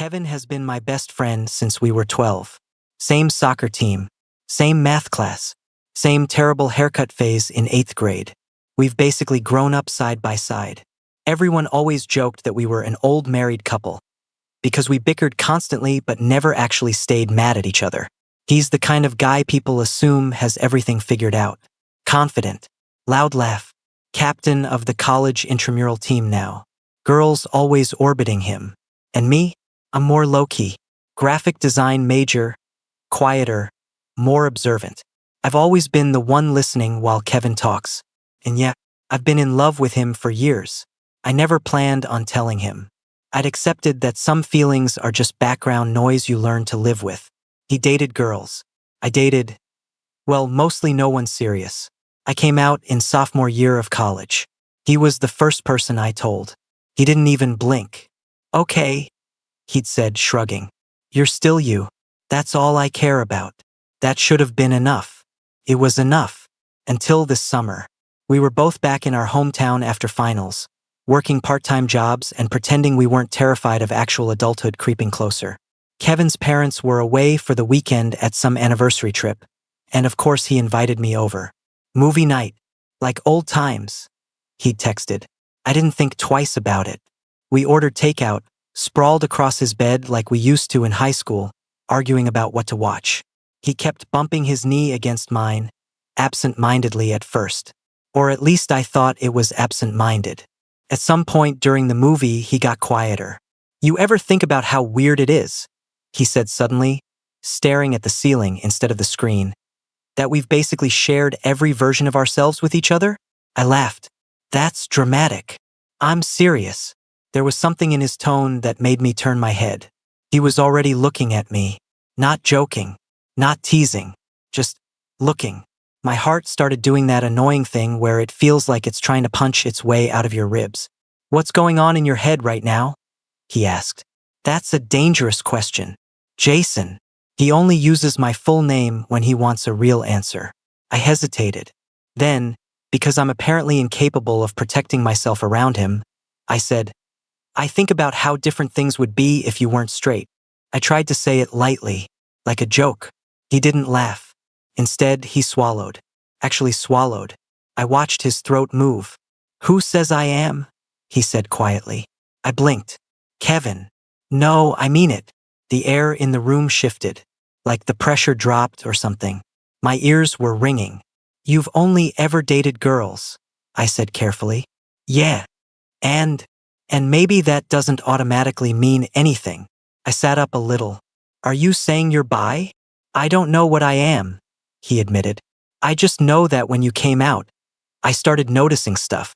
Kevin has been my best friend since we were 12. Same soccer team, same math class, same terrible haircut phase in 8th grade. We've basically grown up side by side. Everyone always joked that we were an old married couple because we bickered constantly but never actually stayed mad at each other. He's the kind of guy people assume has everything figured out. Confident, loud laugh, captain of the college intramural team now. Girls always orbiting him. And me? I'm more low-key. Graphic design major, quieter, more observant. I've always been the one listening while Kevin talks. And yeah, I've been in love with him for years. I never planned on telling him. I'd accepted that some feelings are just background noise you learn to live with. He dated girls. I dated, well, mostly no one serious. I came out in sophomore year of college. He was the first person I told. He didn't even blink. Okay, he'd said, shrugging. You're still you. That's all I care about. That should have been enough. It was enough. Until this summer. We were both back in our hometown after finals, working part-time jobs and pretending we weren't terrified of actual adulthood creeping closer. Kevin's parents were away for the weekend at some anniversary trip, and of course he invited me over. Movie night. Like old times. He'd texted. I didn't think twice about it. We ordered takeout, sprawled across his bed like we used to in high school, arguing about what to watch. He kept bumping his knee against mine, absent-mindedly at first. Or at least I thought it was absent-minded. At some point during the movie, he got quieter. You ever think about how weird it is? He said suddenly, staring at the ceiling instead of the screen, that we've basically shared every version of ourselves with each other? I laughed. That's dramatic. I'm serious. There was something in his tone that made me turn my head. He was already looking at me. Not joking. Not teasing. Just looking. My heart started doing that annoying thing where it feels like it's trying to punch its way out of your ribs. What's going on in your head right now? He asked. That's a dangerous question. Jason. He only uses my full name when he wants a real answer. I hesitated. Then, because I'm apparently incapable of protecting myself around him, I said, I think about how different things would be if you weren't straight. I tried to say it lightly, like a joke. He didn't laugh. Instead, he swallowed. Actually swallowed. I watched his throat move. Who says I am? He said quietly. I blinked. Kevin. No, I mean it. The air in the room shifted, like the pressure dropped or something. My ears were ringing. You've only ever dated girls, I said carefully. Yeah. And maybe that doesn't automatically mean anything. I sat up a little. Are you saying you're bi? I don't know what I am, he admitted. I just know that when you came out, I started noticing stuff.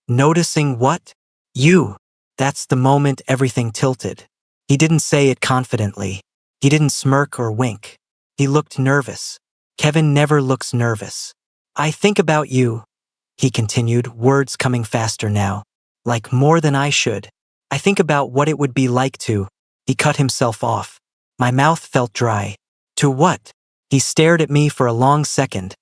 Noticing what? You. That's the moment everything tilted. He didn't say it confidently. He didn't smirk or wink. He looked nervous. Kevin never looks nervous. I think about you, he continued, words coming faster now. Like more than I should. I think about what it would be like to. He cut himself off. My mouth felt dry. To what? He stared at me for a long second,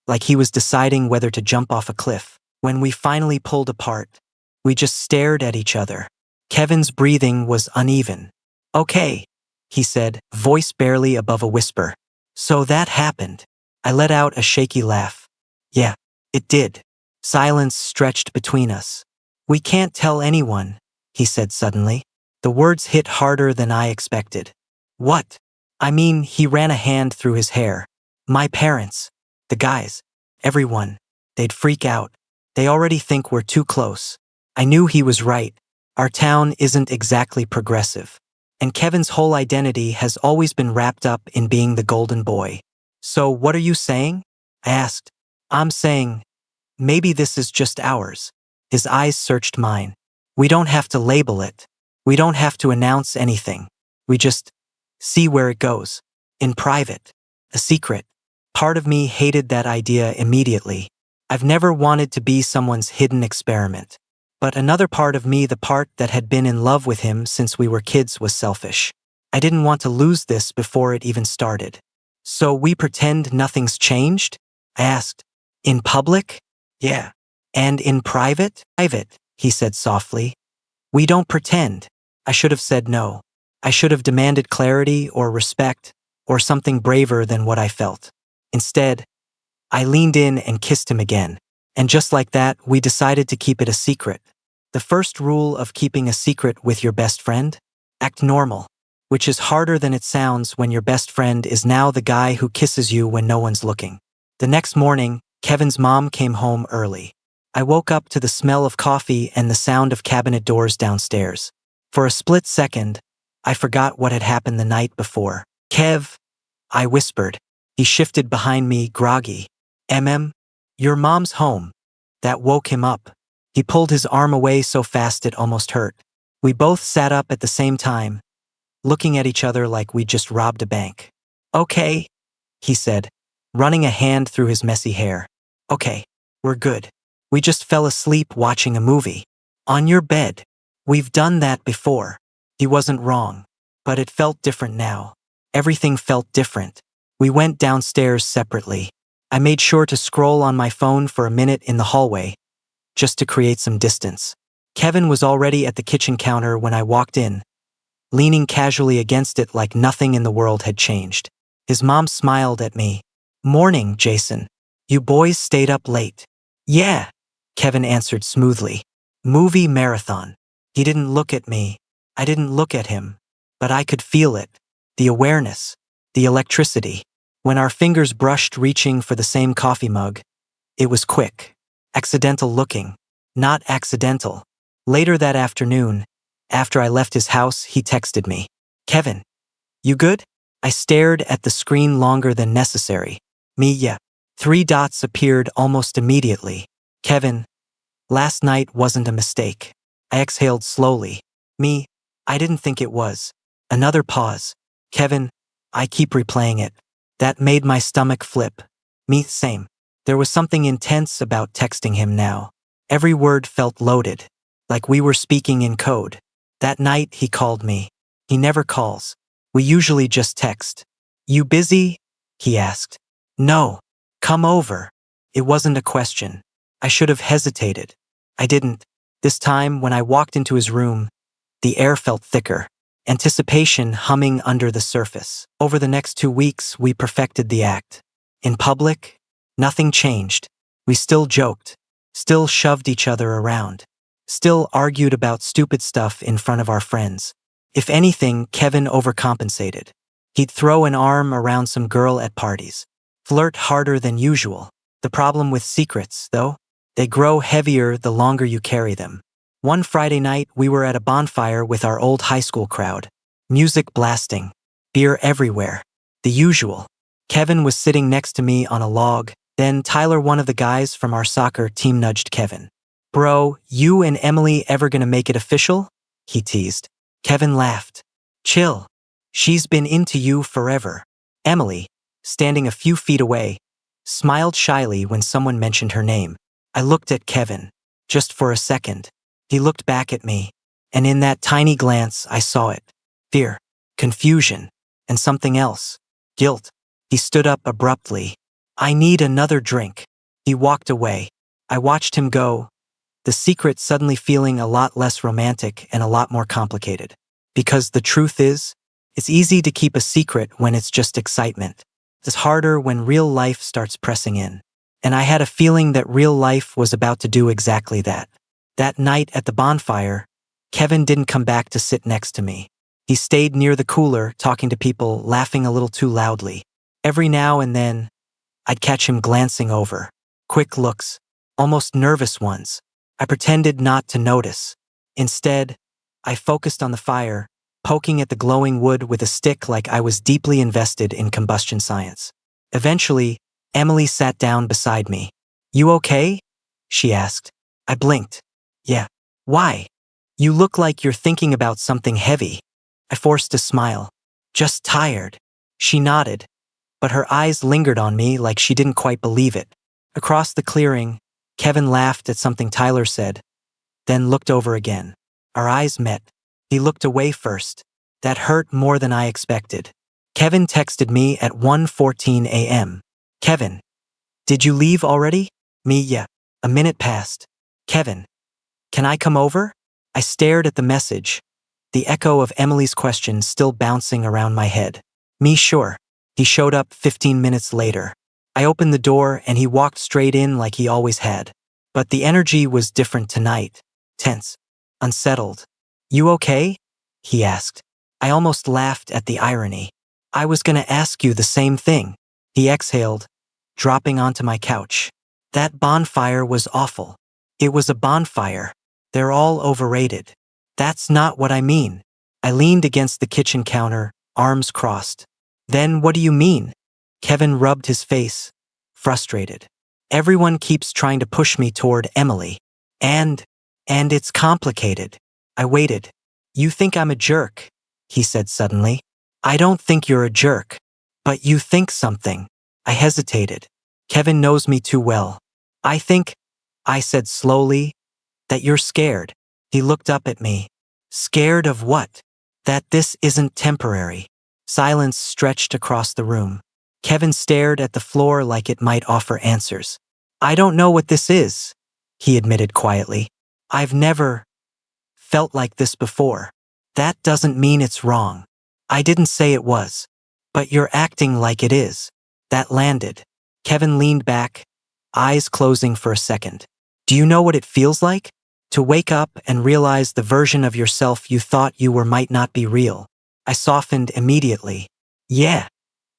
like he was deciding whether to jump off a cliff. When we finally pulled apart, we just stared at each other. Kevin's breathing was uneven. Okay, he said, voice barely above a whisper. So that happened. I let out a shaky laugh. Yeah, it did. Silence stretched between us. We can't tell anyone, he said suddenly. The words hit harder than I expected. What? I mean, he ran a hand through his hair. My parents. The guys. Everyone. They'd freak out. They already think we're too close. I knew he was right. Our town isn't exactly progressive. And Kevin's whole identity has always been wrapped up in being the golden boy. So what are you saying? I asked. I'm saying, maybe this is just ours. His eyes searched mine. We don't have to label it. We don't have to announce anything. We just see where it goes. In private. A secret. Part of me hated that idea immediately. I've never wanted to be someone's hidden experiment. But another part of me, the part that had been in love with him since we were kids, was selfish. I didn't want to lose this before it even started. So we pretend nothing's changed? I asked. In public? Yeah. And in private? Private, he said softly. We don't pretend. I should have said no. I should have demanded clarity or respect or something braver than what I felt. Instead, I leaned in and kissed him again. And just like that, we decided to keep it a secret. The first rule of keeping a secret with your best friend? Act normal, which is harder than it sounds when your best friend is now the guy who kisses you when no one's looking. The next morning, Kevin's mom came home early. I woke up to the smell of coffee and the sound of cabinet doors downstairs. For a split second, I forgot what had happened the night before. "Kev," I whispered. He shifted behind me, groggy. Your mom's home." That woke him up. He pulled his arm away so fast it almost hurt. We both sat up at the same time, looking at each other like we'd just robbed a bank. "Okay," he said, running a hand through his messy hair. "Okay, we're good. We just fell asleep watching a movie. On your bed. We've done that before." He wasn't wrong, but it felt different now. Everything felt different. We went downstairs separately. I made sure to scroll on my phone for a minute in the hallway, just to create some distance. Kevin was already at the kitchen counter when I walked in, leaning casually against it like nothing in the world had changed. His mom smiled at me. "Morning, Jason. You boys stayed up late." "Yeah," Kevin answered smoothly. "Movie marathon." He didn't look at me. I didn't look at him. But I could feel it. The awareness. The electricity. When our fingers brushed reaching for the same coffee mug, it was quick. Accidental looking. Not accidental. Later that afternoon, after I left his house, he texted me. "Kevin, you good?" I stared at the screen longer than necessary. "Me, yeah." 3 dots appeared almost immediately. "Kevin, last night wasn't a mistake." I exhaled slowly. "Me, I didn't think it was." Another pause. "Kevin, I keep replaying it." That made my stomach flip. Me, same. There was something intense about texting him now. Every word felt loaded, like we were speaking in code. That night he called me. He never calls. We usually just text. "You busy?" he asked. "No. Come over." It wasn't a question. I should have hesitated. I didn't. This time, when I walked into his room, the air felt thicker. Anticipation humming under the surface. Over the next 2 weeks, we perfected the act. In public, nothing changed. We still joked, still shoved each other around, still argued about stupid stuff in front of our friends. If anything, Kevin overcompensated. He'd throw an arm around some girl at parties, flirt harder than usual. The problem with secrets, though, they grow heavier the longer you carry them. One Friday night, we were at a bonfire with our old high school crowd. Music blasting. Beer everywhere. The usual. Kevin was sitting next to me on a log. Then Tyler, one of the guys from our soccer team, nudged Kevin. "Bro, you and Emily ever gonna make it official?" he teased. Kevin laughed. "Chill. She's been into you forever." Emily, standing a few feet away, smiled shyly when someone mentioned her name. I looked at Kevin. Just for a second. He looked back at me, and in that tiny glance I saw it. Fear, confusion, and something else. Guilt. He stood up abruptly. "I need another drink." He walked away. I watched him go, the secret suddenly feeling a lot less romantic and a lot more complicated. Because the truth is, it's easy to keep a secret when it's just excitement. It's harder when real life starts pressing in. And I had a feeling that real life was about to do exactly that. That night at the bonfire, Kevin didn't come back to sit next to me. He stayed near the cooler, talking to people, laughing a little too loudly. Every now and then, I'd catch him glancing over. Quick looks, almost nervous ones. I pretended not to notice. Instead, I focused on the fire, poking at the glowing wood with a stick like I was deeply invested in combustion science. Eventually, Emily sat down beside me. "You okay?" she asked. I blinked. "Yeah." "Why? You look like you're thinking about something heavy." I forced a smile. "Just tired." She nodded, but her eyes lingered on me like she didn't quite believe it. Across the clearing, Kevin laughed at something Tyler said, then looked over again. Our eyes met. He looked away first. That hurt more than I expected. Kevin texted me at 1:14 a.m. "Kevin, did you leave already?" Me, yeah. A minute passed. "Kevin, can I come over?" I stared at the message, the echo of Emily's question still bouncing around my head. Me sure. He showed up 15 minutes later. I opened the door and he walked straight in like he always had. But the energy was different tonight. Tense. Unsettled. You okay? He asked. I almost laughed at the irony. I was gonna ask you the same thing. He exhaled, dropping onto my couch. That bonfire was awful. It was a bonfire. They're all overrated. That's not what I mean. I leaned against the kitchen counter, arms crossed. Then what do you mean? Kevin rubbed his face, frustrated. Everyone keeps trying to push me toward Emily. And it's complicated. I waited. You think I'm a jerk, he said suddenly. I don't think you're a jerk. But you think something. I hesitated. Kevin knows me too well. I think, I said slowly, that you're scared. He looked up at me. Scared of what? That this isn't temporary. Silence stretched across the room. Kevin stared at the floor like it might offer answers. I don't know what this is, he admitted quietly. I've never felt like this before. That doesn't mean it's wrong. I didn't say it was. But you're acting like it is. That landed. Kevin leaned back, eyes closing for a second. Do you know what it feels like? To wake up and realize the version of yourself you thought you were might not be real. I softened immediately. Yeah,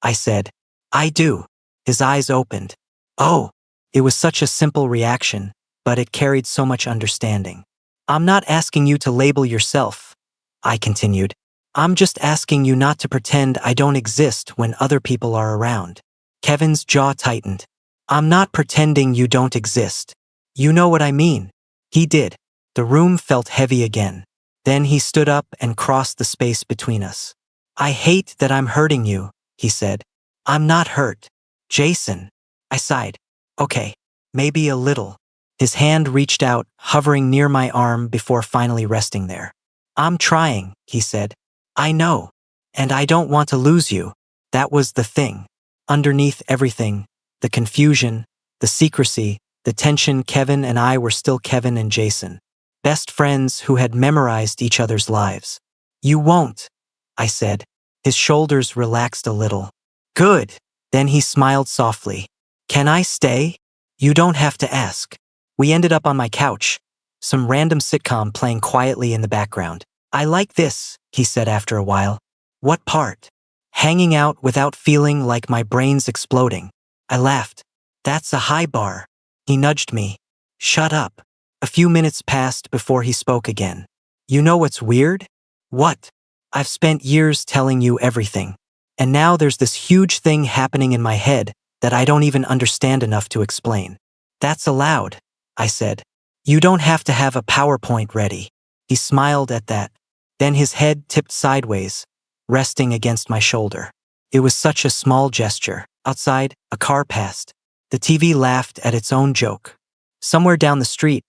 I said. I do. His eyes opened. Oh, it was such a simple reaction, but it carried so much understanding. I'm not asking you to label yourself, I continued. I'm just asking you not to pretend I don't exist when other people are around. Kevin's jaw tightened. I'm not pretending you don't exist. You know what I mean. He did. The room felt heavy again. Then he stood up and crossed the space between us. I hate that I'm hurting you, he said. I'm not hurt. Jason. I sighed. Okay, maybe a little. His hand reached out, hovering near my arm before finally resting there. I'm trying, he said. I know. And I don't want to lose you. That was the thing. Underneath everything, the confusion, the secrecy, the tension, Kevin and I were still Kevin and Jason. Best friends who had memorized each other's lives. You won't, I said. His shoulders relaxed a little. Good. Then he smiled softly. Can I stay? You don't have to ask. We ended up on my couch, some random sitcom playing quietly in the background. I like this, he said after a while. What part? Hanging out without feeling like my brain's exploding. I laughed. That's a high bar. He nudged me. Shut up. A few minutes passed before he spoke again. You know what's weird? What? I've spent years telling you everything. And now there's this huge thing happening in my head that I don't even understand enough to explain. That's allowed, I said. You don't have to have a PowerPoint ready. He smiled at that. Then his head tipped sideways, resting against my shoulder. It was such a small gesture. Outside, a car passed. The TV laughed at its own joke. Somewhere down the street,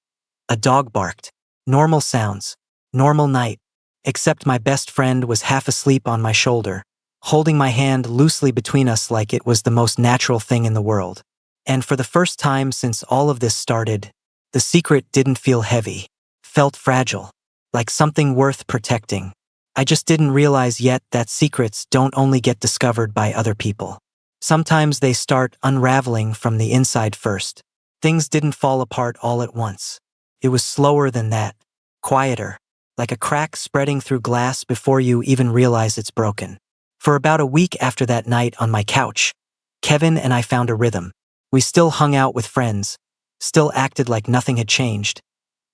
a dog barked. Normal sounds. Normal night. Except my best friend was half asleep on my shoulder, holding my hand loosely between us like it was the most natural thing in the world. And for the first time since all of this started, the secret didn't feel heavy. Felt fragile. Like something worth protecting. I just didn't realize yet that secrets don't only get discovered by other people. Sometimes they start unraveling from the inside first. Things didn't fall apart all at once. It was slower than that. Quieter. Like a crack spreading through glass before you even realize it's broken. For about a week after that night on my couch, Kevin and I found a rhythm. We still hung out with friends, still acted like nothing had changed.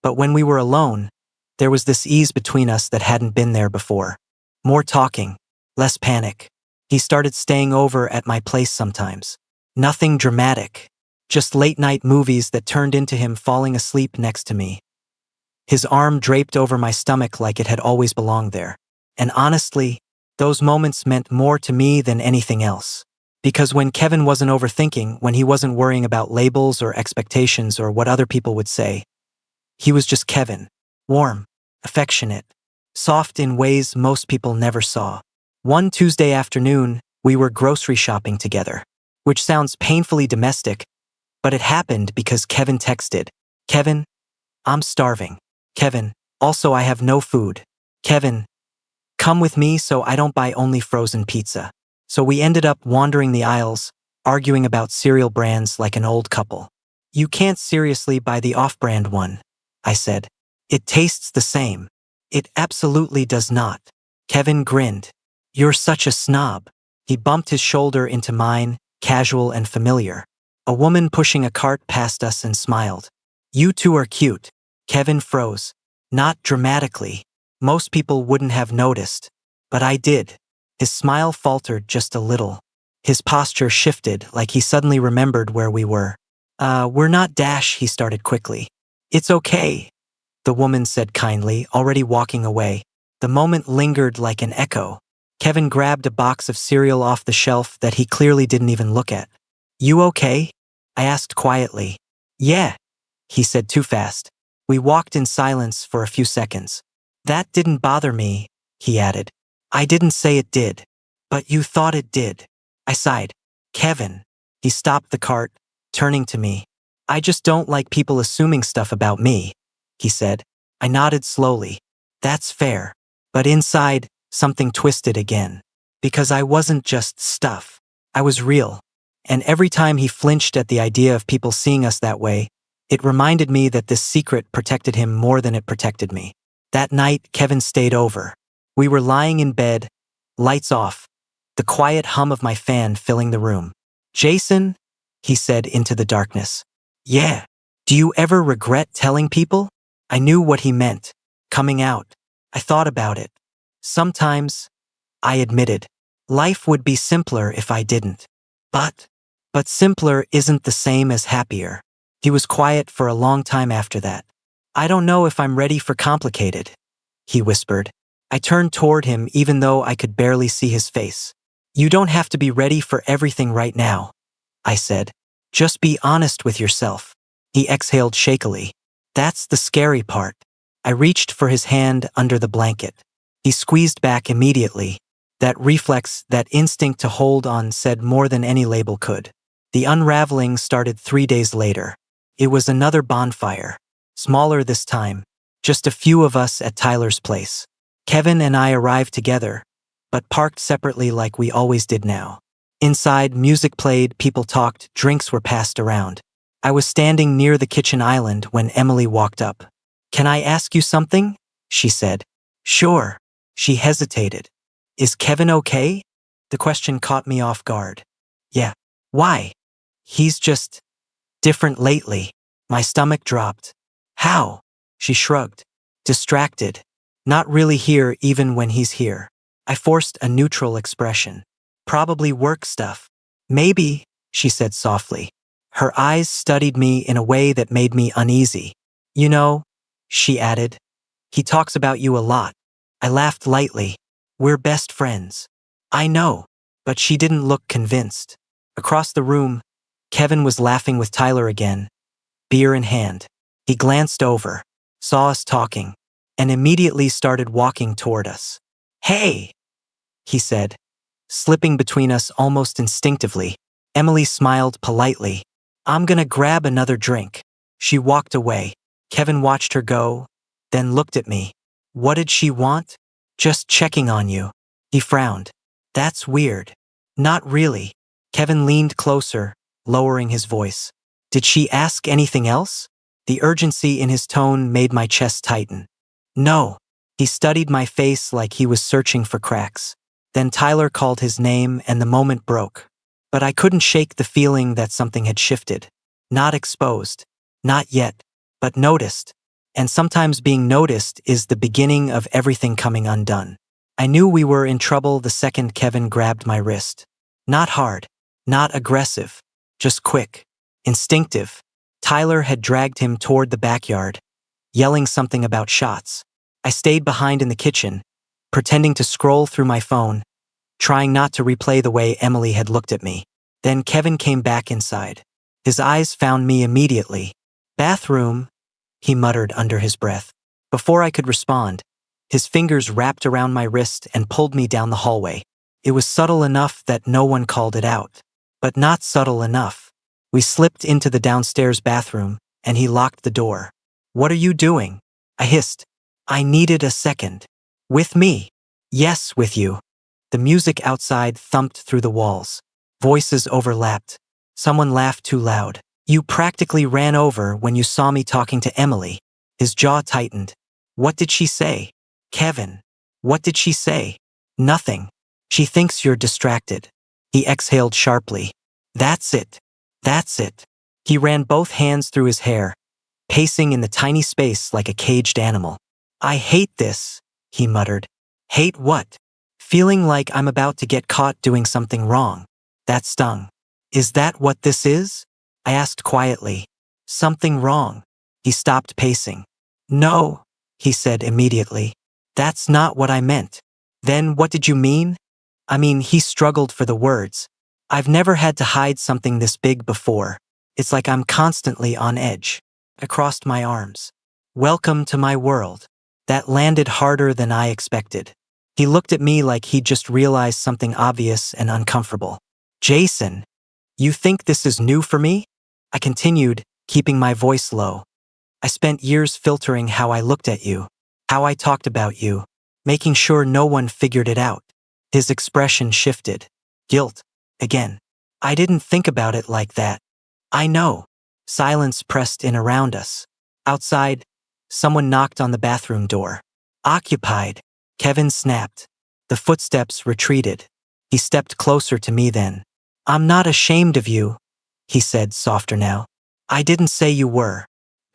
But when we were alone, there was this ease between us that hadn't been there before. More talking, less panic. He started staying over at my place sometimes. Nothing dramatic, just late-night movies that turned into him falling asleep next to me. His arm draped over my stomach like it had always belonged there. And honestly, those moments meant more to me than anything else. Because when Kevin wasn't overthinking, when he wasn't worrying about labels or expectations or what other people would say, he was just Kevin. Warm, affectionate, soft in ways most people never saw. One Tuesday afternoon, we were grocery shopping together, which sounds painfully domestic, but it happened because Kevin texted, Kevin, I'm starving. Kevin, also I have no food. Kevin, come with me so I don't buy only frozen pizza. So we ended up wandering the aisles, arguing about cereal brands like an old couple. You can't seriously buy the off-brand one, I said. It tastes the same. It absolutely does not. Kevin grinned. You're such a snob. He bumped his shoulder into mine, casual and familiar. A woman pushing a cart passed us and smiled. You two are cute. Kevin froze. Not dramatically. Most people wouldn't have noticed. But I did. His smile faltered just a little. His posture shifted like he suddenly remembered where we were. We're not Dash, he started quickly. It's okay, the woman said kindly, already walking away. The moment lingered like an echo. Kevin grabbed a box of cereal off the shelf that he clearly didn't even look at. You okay? I asked quietly. Yeah, he said too fast. We walked in silence for a few seconds. That didn't bother me, he added. I didn't say it did. But you thought it did. I sighed. Kevin. He stopped the cart, turning to me. I just don't like people assuming stuff about me, he said. I nodded slowly. That's fair. But inside, something twisted again. Because I wasn't just stuff. I was real. And every time he flinched at the idea of people seeing us that way, it reminded me that this secret protected him more than it protected me. That night, Kevin stayed over. We were lying in bed, lights off, the quiet hum of my fan filling the room. Jason, he said into the darkness. Yeah. Do you ever regret telling people? I knew what he meant. Coming out. I thought about it. Sometimes, I admitted, life would be simpler if I didn't. But simpler isn't the same as happier. He was quiet for a long time after that. I don't know if I'm ready for complicated, he whispered. I turned toward him even though I could barely see his face. You don't have to be ready for everything right now, I said. Just be honest with yourself. He exhaled shakily. That's the scary part. I reached for his hand under the blanket. He squeezed back immediately. That reflex, that instinct to hold on said more than any label could. The unraveling started 3 days later. It was another bonfire. Smaller this time. Just a few of us at Tyler's place. Kevin and I arrived together, but parked separately like we always did now. Inside, music played, people talked, drinks were passed around. I was standing near the kitchen island when Emily walked up. Can I ask you something? She said. Sure. She hesitated. Is Kevin okay? The question caught me off guard. Yeah. Why? He's just different lately. My stomach dropped. How? She shrugged. Distracted. Not really here even when he's here. I forced a neutral expression. Probably work stuff. Maybe, she said softly. Her eyes studied me in a way that made me uneasy. You know, she added, he talks about you a lot. I laughed lightly. We're best friends. I know, but she didn't look convinced. Across the room, Kevin was laughing with Tyler again, beer in hand. He glanced over, saw us talking, and immediately started walking toward us. Hey, he said, slipping between us almost instinctively. Emily smiled politely. I'm gonna grab another drink. She walked away. Kevin watched her go, then looked at me. What did she want? Just checking on you. He frowned. That's weird. Not really. Kevin leaned closer, lowering his voice. Did she ask anything else? The urgency in his tone made my chest tighten. No. He studied my face like he was searching for cracks. Then Tyler called his name and the moment broke. But I couldn't shake the feeling that something had shifted. Not exposed. Not yet. But noticed. And sometimes being noticed is the beginning of everything coming undone. I knew we were in trouble the second Kevin grabbed my wrist. Not hard. Not aggressive. Just quick. Instinctive. Tyler had dragged him toward the backyard, yelling something about shots. I stayed behind in the kitchen, pretending to scroll through my phone, trying not to replay the way Emily had looked at me. Then Kevin came back inside. His eyes found me immediately. Bathroom, he muttered under his breath. Before I could respond, his fingers wrapped around my wrist and pulled me down the hallway. It was subtle enough that no one called it out, but not subtle enough. We slipped into the downstairs bathroom, and he locked the door. What are you doing? I hissed. I needed a second. With me. Yes, with you. The music outside thumped through the walls. Voices overlapped. Someone laughed too loud. You practically ran over when you saw me talking to Emily. His jaw tightened. What did she say? Kevin. What did she say? Nothing. She thinks you're distracted. He exhaled sharply. That's it. That's it. He ran both hands through his hair, pacing in the tiny space like a caged animal. I hate this, he muttered. Hate what? Feeling like I'm about to get caught doing something wrong. That stung. Is that what this is? I asked quietly. Something wrong. He stopped pacing. No, he said immediately. That's not what I meant. Then what did you mean? I mean, he struggled for the words. I've never had to hide something this big before. It's like I'm constantly on edge. I crossed my arms. Welcome to my world. That landed harder than I expected. He looked at me like he'd just realized something obvious and uncomfortable. Jason, you think this is new for me? I continued, keeping my voice low. I spent years filtering how I looked at you, how I talked about you, making sure no one figured it out. His expression shifted. Guilt. Again. I didn't think about it like that. I know. Silence pressed in around us. Outside, someone knocked on the bathroom door. Occupied. Kevin snapped. The footsteps retreated. He stepped closer to me then. I'm not ashamed of you, he said, softer now. I didn't say you were.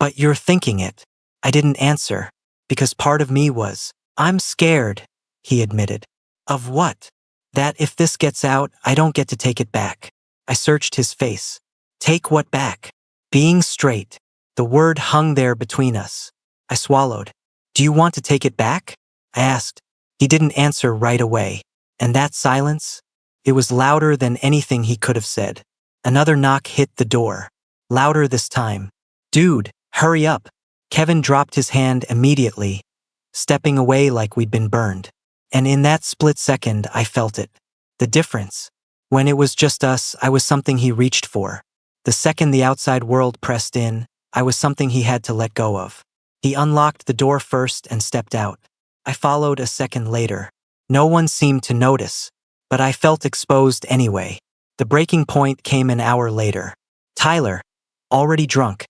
But you're thinking it. I didn't answer, because part of me was. I'm scared, he admitted. Of what? That if this gets out, I don't get to take it back. I searched his face. Take what back? Being straight. The word hung there between us. I swallowed. Do you want to take it back? I asked. He didn't answer right away. And that silence? It was louder than anything he could have said. Another knock hit the door. Louder this time. Dude, hurry up. Kevin dropped his hand immediately, stepping away like we'd been burned. And in that split second, I felt it. The difference. When it was just us, I was something he reached for. The second the outside world pressed in, I was something he had to let go of. He unlocked the door first and stepped out. I followed a second later. No one seemed to notice, but I felt exposed anyway. The breaking point came an hour later. Tyler, already drunk,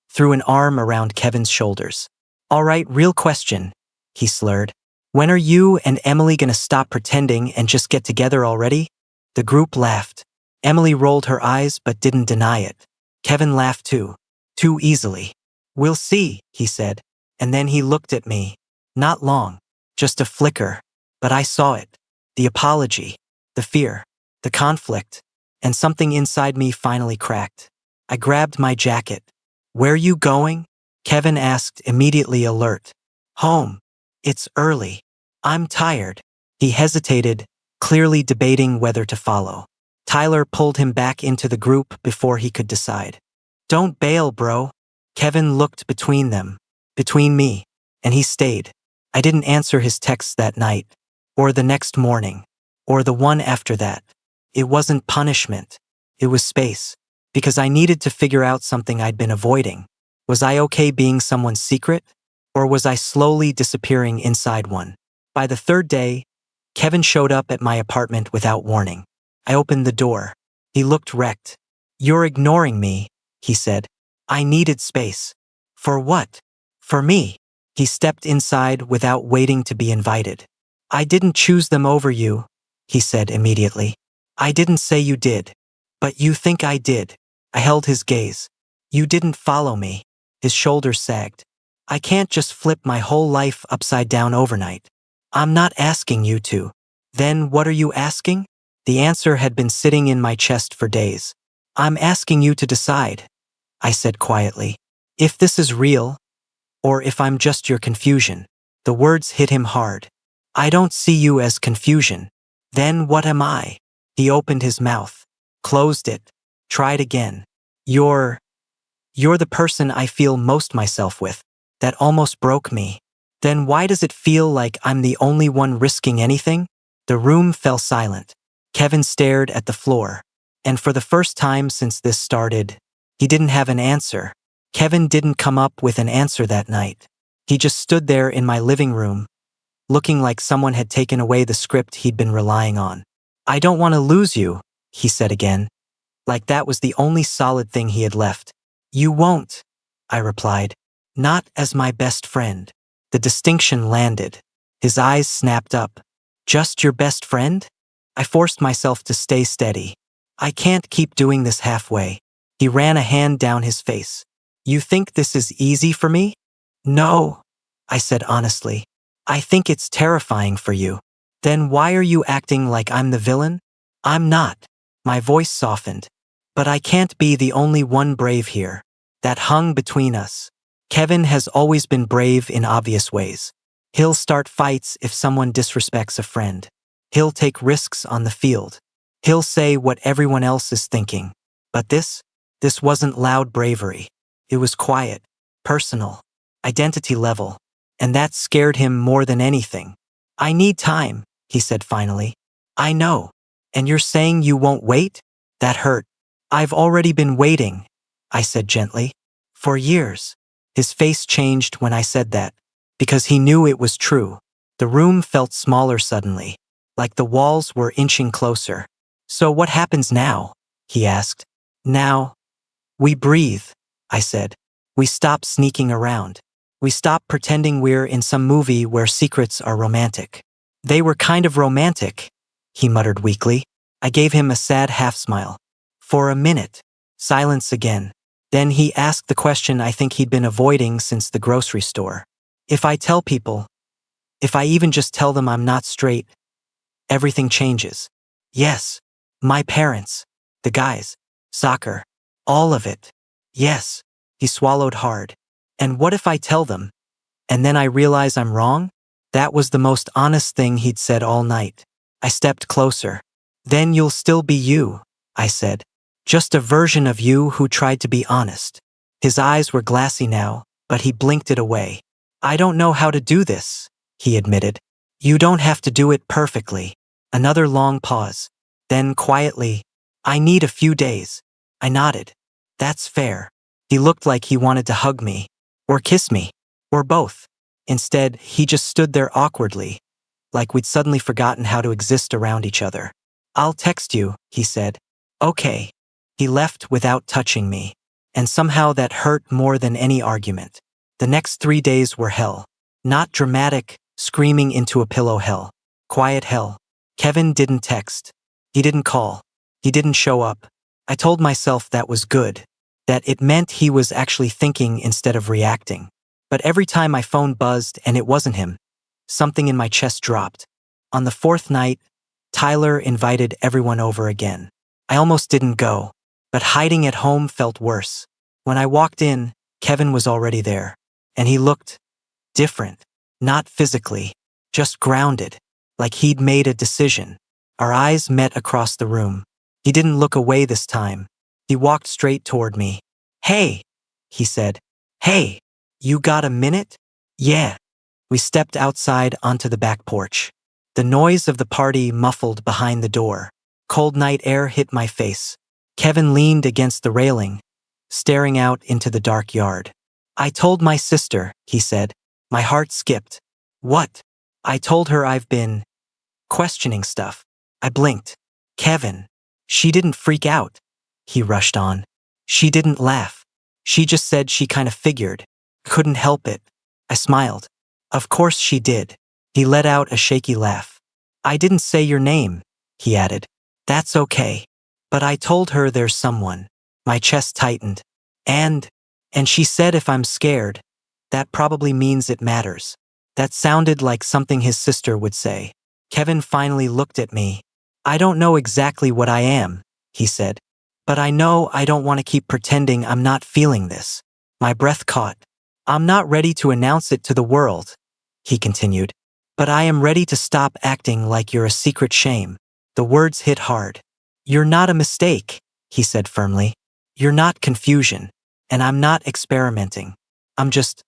threw an arm around Kevin's shoulders. All right, real question, he slurred. When are you and Emily gonna stop pretending and just get together already? The group laughed. Emily rolled her eyes but didn't deny it. Kevin laughed too. Too easily. We'll see, he said. And then he looked at me. Not long. Just a flicker. But I saw it. The apology. The fear. The conflict. And something inside me finally cracked. I grabbed my jacket. Where you going? Kevin asked, immediately alert. Home. It's early. I'm tired. He hesitated, clearly debating whether to follow. Tyler pulled him back into the group before he could decide. Don't bail, bro. Kevin looked between them, between me, and he stayed. I didn't answer his texts that night, or the next morning, or the one after that. It wasn't punishment. It was space, because I needed to figure out something I'd been avoiding. Was I okay being someone's secret? Or was I slowly disappearing inside one? By the third day, Kevin showed up at my apartment without warning. I opened the door. He looked wrecked. You're ignoring me, he said. I needed space. For what? For me. He stepped inside without waiting to be invited. I didn't choose them over you, he said immediately. I didn't say you did. But you think I did. I held his gaze. You didn't follow me. His shoulders sagged. I can't just flip my whole life upside down overnight. I'm not asking you to. Then what are you asking? The answer had been sitting in my chest for days. I'm asking you to decide, I said quietly. If this is real, or if I'm just your confusion. The words hit him hard. I don't see you as confusion. Then what am I? He opened his mouth, closed it, tried again. You're the person I feel most myself with. That almost broke me. Then why does it feel like I'm the only one risking anything? The room fell silent. Kevin stared at the floor. And for the first time since this started, he didn't have an answer. Kevin didn't come up with an answer that night. He just stood there in my living room, looking like someone had taken away the script he'd been relying on. I don't want to lose you, he said again, like that was the only solid thing he had left. You won't, I replied. Not as my best friend. The distinction landed. His eyes snapped up. Just your best friend? I forced myself to stay steady. I can't keep doing this halfway. He ran a hand down his face. You think this is easy for me? No, I said honestly. I think it's terrifying for you. Then why are you acting like I'm the villain? I'm not. My voice softened. But I can't be the only one brave here. That hung between us. Kevin has always been brave in obvious ways. He'll start fights if someone disrespects a friend. He'll take risks on the field. He'll say what everyone else is thinking. But this wasn't loud bravery. It was quiet, personal, identity level. And that scared him more than anything. I need time, he said finally. I know. And you're saying you won't wait? That hurt. I've already been waiting, I said gently. For years. His face changed when I said that, because he knew it was true. The room felt smaller suddenly, like the walls were inching closer. So what happens now? He asked. Now, we breathe, I said. We stop sneaking around. We stop pretending we're in some movie where secrets are romantic. They were kind of romantic, he muttered weakly. I gave him a sad half-smile. For a minute, silence again. Then he asked the question I think he'd been avoiding since the grocery store. If I tell people, if I even just tell them I'm not straight, everything changes. Yes, my parents, the guys, soccer, all of it. Yes, he swallowed hard. And what if I tell them, and then I realize I'm wrong? That was the most honest thing he'd said all night. I stepped closer. Then you'll still be you, I said. Just a version of you who tried to be honest. His eyes were glassy now, but he blinked it away. I don't know how to do this, he admitted. You don't have to do it perfectly. Another long pause. Then quietly, I need a few days. I nodded. That's fair. He looked like he wanted to hug me, or kiss me, or both. Instead, he just stood there awkwardly, like we'd suddenly forgotten how to exist around each other. I'll text you, he said. Okay. He left without touching me, and somehow that hurt more than any argument. The next 3 days were hell. Not dramatic, screaming into a pillow hell. Quiet hell. Kevin didn't text. He didn't call. He didn't show up. I told myself that was good, that it meant he was actually thinking instead of reacting. But every time my phone buzzed and it wasn't him, something in my chest dropped. On the 4th night, Tyler invited everyone over again. I almost didn't go. But hiding at home felt worse. When I walked in, Kevin was already there. And he looked different. Not physically, just grounded, like he'd made a decision. Our eyes met across the room. He didn't look away this time. He walked straight toward me. Hey, he said. Hey, you got a minute? Yeah. We stepped outside onto the back porch. The noise of the party muffled behind the door. Cold night air hit my face. Kevin leaned against the railing, staring out into the dark yard. I told my sister, he said. My heart skipped. What? I told her I've been questioning stuff. I blinked. Kevin. She didn't freak out, he rushed on. She didn't laugh. She just said she kind of figured. Couldn't help it. I smiled. Of course she did. He let out a shaky laugh. I didn't say your name, he added. That's okay. But I told her there's someone. My chest tightened. And she said if I'm scared, that probably means it matters. That sounded like something his sister would say. Kevin finally looked at me. I don't know exactly what I am, he said. But I know I don't want to keep pretending I'm not feeling this. My breath caught. I'm not ready to announce it to the world, he continued. But I am ready to stop acting like you're a secret shame. The words hit hard. You're not a mistake, he said firmly. You're not confusion. And I'm not experimenting. I'm just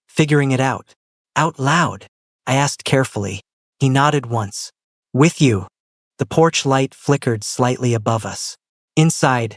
figuring it out. Out loud, I asked carefully. He nodded once. With you. The porch light flickered slightly above us. Inside,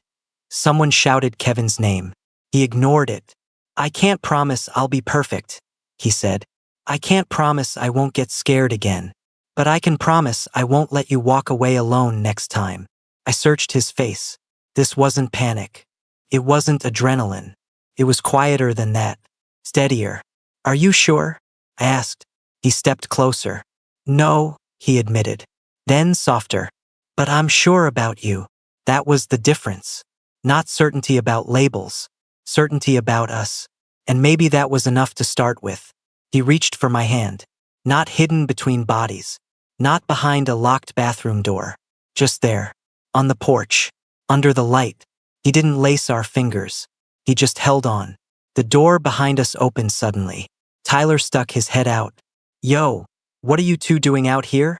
someone shouted Kevin's name. He ignored it. I can't promise I'll be perfect, he said. I can't promise I won't get scared again. But I can promise I won't let you walk away alone next time. I searched his face. This wasn't panic. It wasn't adrenaline. It was quieter than that. Steadier. Are you sure? I asked. He stepped closer. No, he admitted. Then softer. But I'm sure about you. That was the difference. Not certainty about labels. Certainty about us. And maybe that was enough to start with. He reached for my hand. Not hidden between bodies. Not behind a locked bathroom door. Just there. On the porch. Under the light. He didn't lace our fingers. He just held on. The door behind us opened suddenly. Tyler stuck his head out. Yo, what are you two doing out here?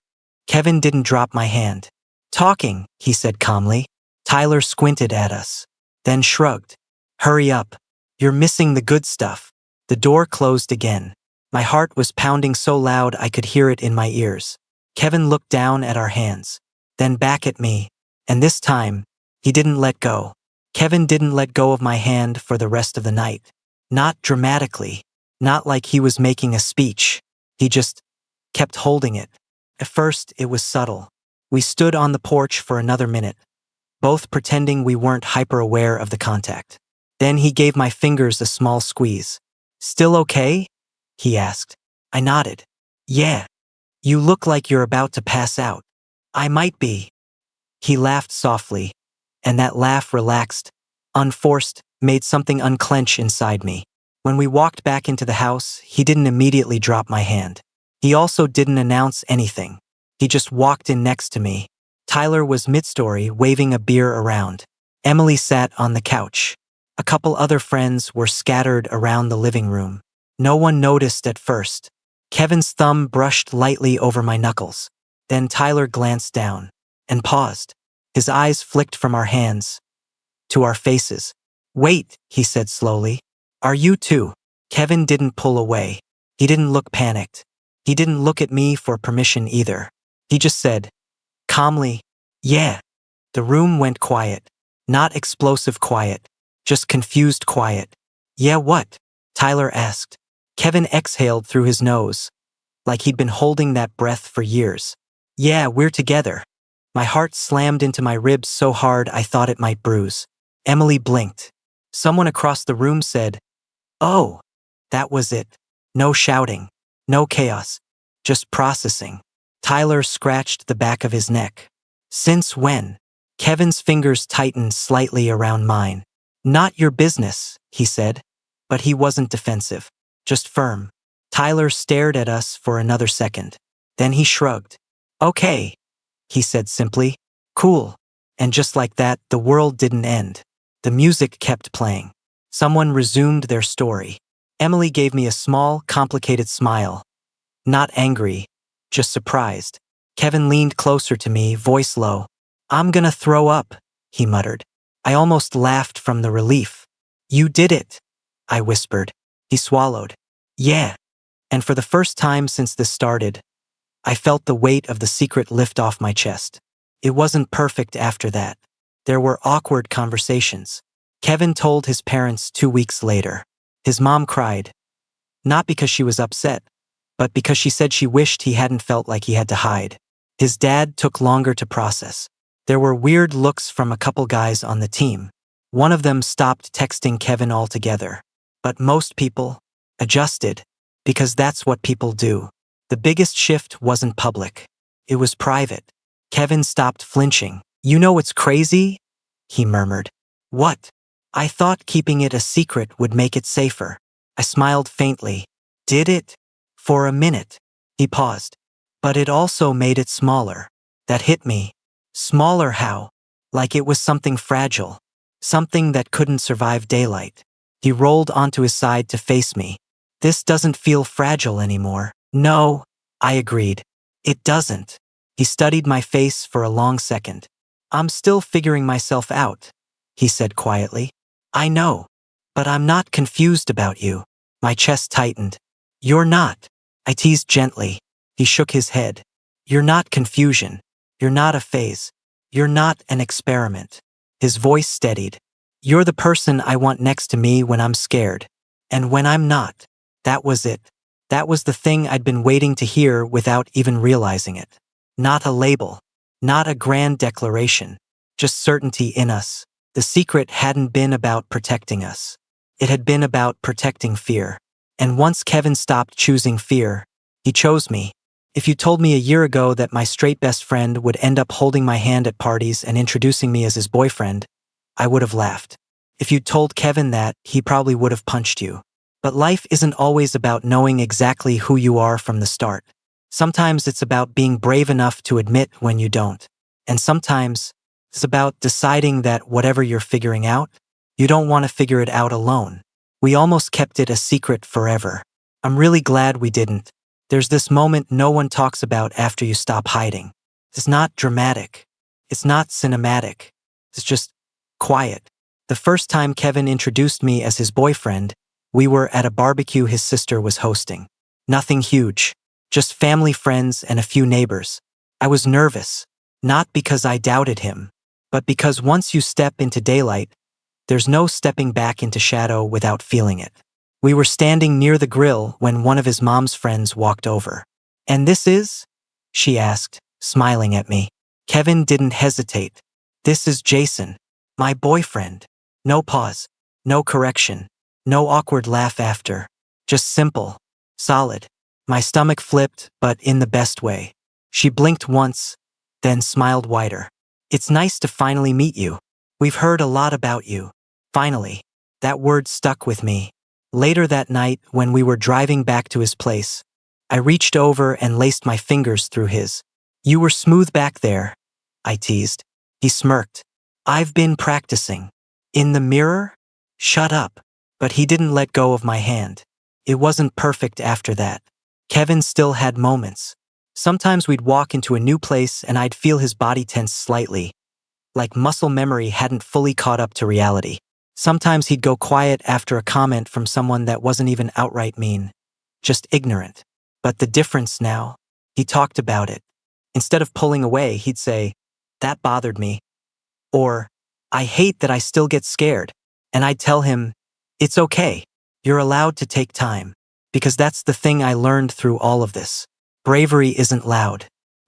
Kevin didn't drop my hand. Talking, he said calmly. Tyler squinted at us. Then shrugged. Hurry up. You're missing the good stuff. The door closed again. My heart was pounding so loud I could hear it in my ears. Kevin looked down at our hands. Then back at me. And this time, he didn't let go. Kevin didn't let go of my hand for the rest of the night. Not dramatically. Not like he was making a speech. He just kept holding it. At first, it was subtle. We stood on the porch for another minute, both pretending we weren't hyper-aware of the contact. Then he gave my fingers a small squeeze. Still okay? He asked. I nodded. Yeah. You look like you're about to pass out. I might be. He laughed softly, and that laugh relaxed, unforced, made something unclench inside me. When we walked back into the house, he didn't immediately drop my hand. He also didn't announce anything. He just walked in next to me. Tyler was mid-story, waving a beer around. Emily sat on the couch. A couple other friends were scattered around the living room. No one noticed at first. Kevin's thumb brushed lightly over my knuckles. Then Tyler glanced down and paused. His eyes flicked from our hands to our faces. Wait, he said slowly. Are you too? Kevin didn't pull away. He didn't look panicked. He didn't look at me for permission either. He just said, calmly, yeah. The room went quiet. Not explosive quiet. Just confused quiet. Yeah, what? Tyler asked. Kevin exhaled through his nose, like he'd been holding that breath for years. Yeah, we're together. My heart slammed into my ribs so hard I thought it might bruise. Emily blinked. Someone across the room said, oh, that was it. No shouting. No chaos. Just processing. Tyler scratched the back of his neck. Since when? Kevin's fingers tightened slightly around mine. Not your business, he said. But he wasn't defensive. Just firm. Tyler stared at us for another second. Then he shrugged. Okay, he said simply. Cool. And just like that, the world didn't end. The music kept playing. Someone resumed their story. Emily gave me a small, complicated smile. Not angry, just surprised. Kevin leaned closer to me, voice low. I'm gonna throw up, he muttered. I almost laughed from the relief. You did it, I whispered. He swallowed. Yeah. And for the first time since this started, I felt the weight of the secret lift off my chest. It wasn't perfect after that. There were awkward conversations. Kevin told his parents 2 weeks later. His mom cried. Not because she was upset, but because she said she wished he hadn't felt like he had to hide. His dad took longer to process. There were weird looks from a couple guys on the team. One of them stopped texting Kevin altogether. But most people adjusted, because that's what people do. The biggest shift wasn't public. It was private. Kevin stopped flinching. You know what's crazy? He murmured. What? I thought keeping it a secret would make it safer. I smiled faintly. Did it? For a minute. He paused. But it also made it smaller. That hit me. Smaller how? Like it was something fragile. Something that couldn't survive daylight. He rolled onto his side to face me. This doesn't feel fragile anymore. No, I agreed. It doesn't. He studied my face for a long second. I'm still figuring myself out, he said quietly. I know. But I'm not confused about you. My chest tightened. You're not. I teased gently. He shook his head. You're not confusion. You're not a phase. You're not an experiment. His voice steadied. You're the person I want next to me when I'm scared. And when I'm not. That was it. That was the thing I'd been waiting to hear without even realizing it. Not a label. Not a grand declaration. Just certainty in us. The secret hadn't been about protecting us. It had been about protecting fear. And once Kevin stopped choosing fear, he chose me. If you told me a year ago that my straight best friend would end up holding my hand at parties and introducing me as his boyfriend, I would have laughed. If you'd told Kevin that, he probably would have punched you. But life isn't always about knowing exactly who you are from the start. Sometimes it's about being brave enough to admit when you don't. And sometimes it's about deciding that whatever you're figuring out, you don't want to figure it out alone. We almost kept it a secret forever. I'm really glad we didn't. There's this moment no one talks about after you stop hiding. It's not dramatic. It's not cinematic. It's just quiet. The first time Kevin introduced me as his boyfriend, we were at a barbecue his sister was hosting. Nothing huge. Just family friends and a few neighbors. I was nervous. Not because I doubted him, but because once you step into daylight, there's no stepping back into shadow without feeling it. We were standing near the grill when one of his mom's friends walked over. "And this is?" she asked, smiling at me. Kevin didn't hesitate. "This is Jason, my boyfriend." No pause, no correction, no awkward laugh after. Just simple, solid. My stomach flipped, but in the best way. She blinked once, then smiled wider. "It's nice to finally meet you. We've heard a lot about you." Finally. That word stuck with me. Later that night, when we were driving back to his place, I reached over and laced my fingers through his. "You were smooth back there," I teased. He smirked. "I've been practicing." "In the mirror?" "Shut up." But he didn't let go of my hand. It wasn't perfect after that. Kevin still had moments. Sometimes we'd walk into a new place and I'd feel his body tense slightly, like muscle memory hadn't fully caught up to reality. Sometimes he'd go quiet after a comment from someone that wasn't even outright mean, just ignorant. But the difference now, he talked about it. Instead of pulling away, he'd say, "That bothered me." Or, "I hate that I still get scared." And I'd tell him, "It's okay. You're allowed to take time." Because that's the thing I learned through all of this. Bravery isn't loud.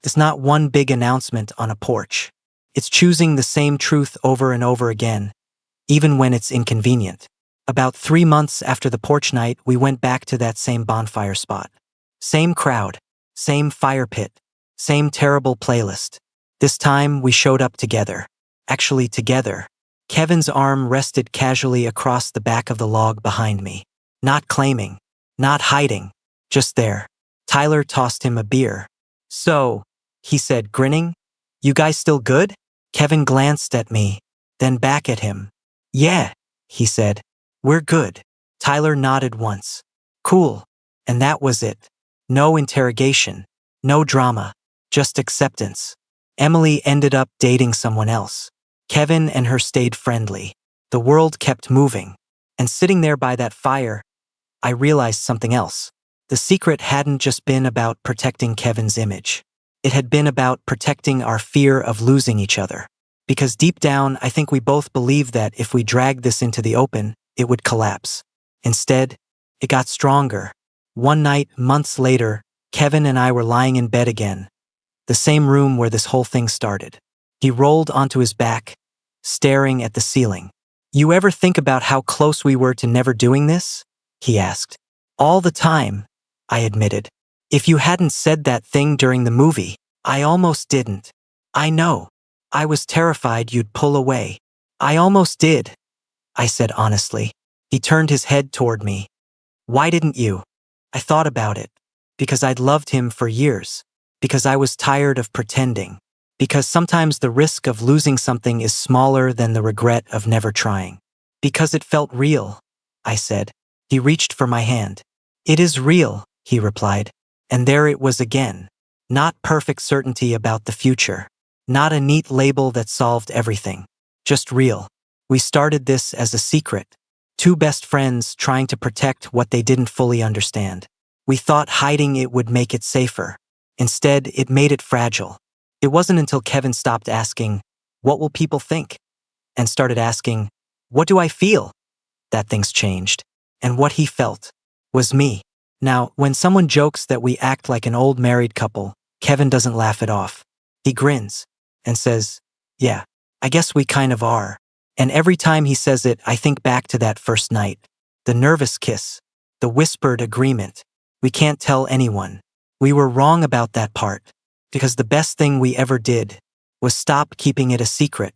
It's not one big announcement on a porch. It's choosing the same truth over and over again, even when it's inconvenient. About 3 months after the porch night, we went back to that same bonfire spot. Same crowd, same fire pit, same terrible playlist. This time, we showed up together. Actually together. Kevin's arm rested casually across the back of the log behind me. Not claiming, not hiding, just there. Tyler tossed him a beer. "So," he said, grinning, "you guys still good?" Kevin glanced at me, then back at him. "Yeah," he said, "we're good." Tyler nodded once. "Cool." And that was it. No interrogation, no drama, just acceptance. Emily ended up dating someone else. Kevin and her stayed friendly. The world kept moving. And sitting there by that fire, I realized something else. The secret hadn't just been about protecting Kevin's image. It had been about protecting our fear of losing each other. Because deep down, I think we both believed that if we dragged this into the open, it would collapse. Instead, it got stronger. One night, months later, Kevin and I were lying in bed again. The same room where this whole thing started. He rolled onto his back, staring at the ceiling. "You ever think about how close we were to never doing this?" he asked. "All the time," I admitted. "If you hadn't said that thing during the movie, I almost didn't." "I know. I was terrified you'd pull away." "I almost did," I said honestly. He turned his head toward me. "Why didn't you?" I thought about it. Because I'd loved him for years. Because I was tired of pretending. Because sometimes the risk of losing something is smaller than the regret of never trying. Because it felt real, I said. He reached for my hand. "It is real," he replied. And there it was again. Not perfect certainty about the future. Not a neat label that solved everything. Just real. We started this as a secret. Two best friends trying to protect what they didn't fully understand. We thought hiding it would make it safer. Instead, it made it fragile. It wasn't until Kevin stopped asking, "What will people think?" and started asking, "What do I feel?" that things changed. And what he felt was me. Now, when someone jokes that we act like an old married couple, Kevin doesn't laugh it off. He grins and says, "Yeah, I guess we kind of are." And every time he says it, I think back to that first night. The nervous kiss, the whispered agreement. We can't tell anyone. We were wrong about that part, because the best thing we ever did was stop keeping it a secret.